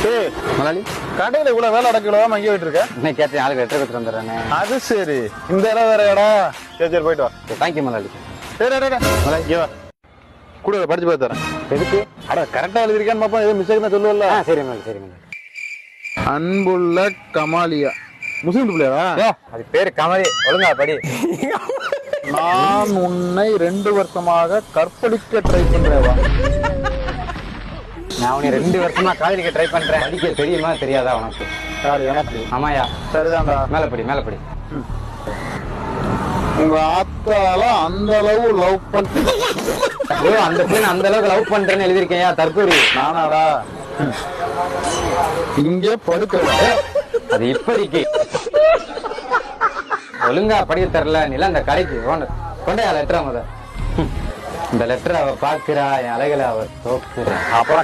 ஏய் முதலாளி கடையில இவ்வளவு வேலை அடக்கலாம் அங்கே போயிட்டு இருக்க. இன்னைக்கு கேட்டேன் ஆளுக்கு லெட்டர் கொடுத்துட்டு வந்துடுறேனே. அது சரி, இந்த இடம் வேற இடா. சரி சரி போயிட்டு வா. தேங்க்யூ முதலாளி. இங்க வா, கூட படிச்சு பார்த்து தரேன். எதுக்கு? அட கரெக்டா எழுதிருக்கேன்னு பாப்பா, எதுவும் மிஸ்டேக் தான் சொல்லுவல்ல. சரி முதலாளி சரி முதலாளி. அன்புள்ள கமாலியா, முஸ்லீம் பிள்ளையா? அது பேரு கமலி, ஒழுங்கா படி. நான் உன்னை 2 வருஷமாக கற்பழிக்க ட்ரை பண்றேவா? நான் உன்னை 2 வருஷமா காதலிக்க ட்ரை பண்றேன். படிக்க தெரியுமா தெரியாதா உனக்கு? யாரு? எனக்கு. ஆமாயா. சரிதான்டா. மேலப்படி மேலப்படி. உங்க ஆத்தால அந்த அளவு லவ் பண்ண. ஐயோ அந்த பிள்ளை அந்த அளவுக்கு லவ் பண்றேன்னு எழுதிருக்கேன். தற்கூரி நானாடா? இங்கே படுக்க. அது இப்படிக்கு ஒழுங்கா படிக்க தரல. நீல அந்த கடைக்கு கொண்டையா லெட்டரா முத. இந்த லெட்டர் அவ பாக்குறா, என் அழகுல அவ தோக்குறா. அப்புறம்